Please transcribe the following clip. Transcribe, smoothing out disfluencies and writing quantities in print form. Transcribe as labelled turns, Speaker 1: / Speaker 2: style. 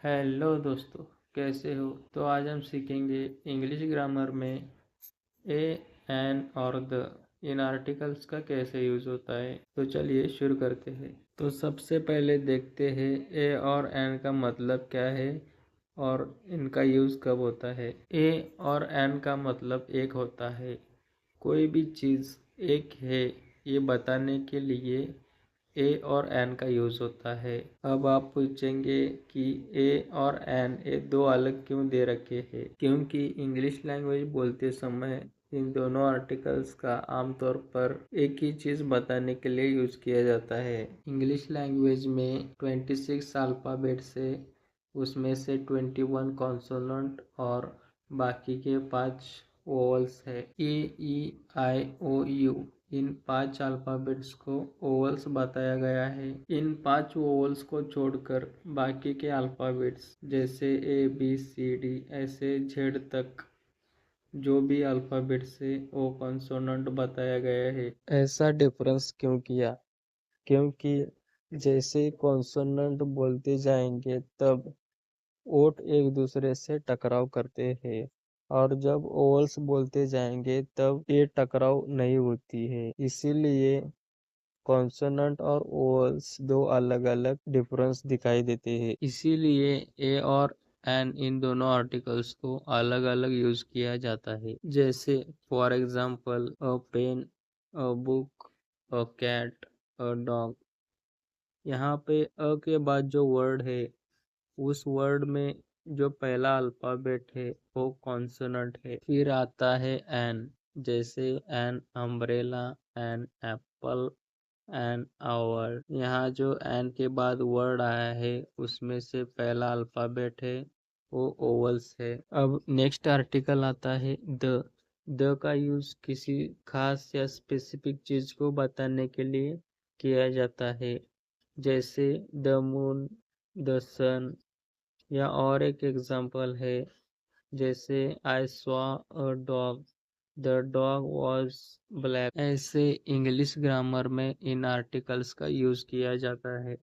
Speaker 1: Hello दोस्तों, कैसे हो? तो आज हम सीखेंगे इंग्लिश ग्रामर में ए, एन और द इन आर्टिकल्स का कैसे यूज़ होता है। तो चलिए शुरू करते हैं। तो सबसे पहले देखते हैं ए और एन का मतलब क्या है और इनका यूज़ कब होता है। ए और एन का मतलब एक होता है। कोई भी चीज़ एक है ये बताने के लिए ए और एन का यूज़ होता है। अब आप पूछेंगे कि ए और एन ये दो अलग क्यों दे रखे हैं? क्योंकि इंग्लिश लैंग्वेज बोलते समय इन दोनों आर्टिकल्स का आमतौर पर एक ही चीज़ बताने के लिए यूज़ किया जाता है। इंग्लिश लैंग्वेज में 26 अल्फ़ाबेट्स है, उसमें से 21 कॉन्सोनेंट और बाकी के 5 वोवल्स है। ए, ई, आई, ओ, यू इन 5 अल्फ़ाबेट्स को ओवल्स बताया गया है। इन 5 ओवल्स को छोड़कर बाकी के अल्फ़ाबेट्स जैसे ए, बी, सी, डी ऐसे जेड तक जो भी अल्फ़ाबेट्स है वो कॉन्सोनेंट बताया गया है। ऐसा डिफरेंस क्यों किया? क्योंकि जैसे कॉन्सोनेंट बोलते जाएंगे तब ओठ एक दूसरे से टकराव करते हैं और जब ओवल्स बोलते जाएंगे तब ये टकराव नहीं होती है। इसीलिए कॉन्सोनेंट और ओवल्स दो अलग अलग डिफरेंस दिखाई देते हैं। इसीलिए ए और एन इन दोनों आर्टिकल्स को अलग अलग यूज किया जाता है। जैसे for example a pen, a book, a cat, a dog. यहाँ पे अ के बाद जो वर्ड है उस वर्ड में जो पहला अल्फाबेट है वो कॉन्सोनेंट है। फिर आता है एन, जैसे an umbrella, an apple, an hour. यहाँ जो एन के बाद वर्ड आया है उसमें से पहला अल्फाबेट है वो ओवल्स है। अब नेक्स्ट आर्टिकल आता है द। द का यूज किसी खास या स्पेसिफिक चीज को बताने के लिए किया जाता है। जैसे द मून, द सन। या और एक एग्जांपल है जैसे I saw a dog, the dog was black. ऐसे इंग्लिश ग्रामर में इन आर्टिकल्स का यूज किया जाता है।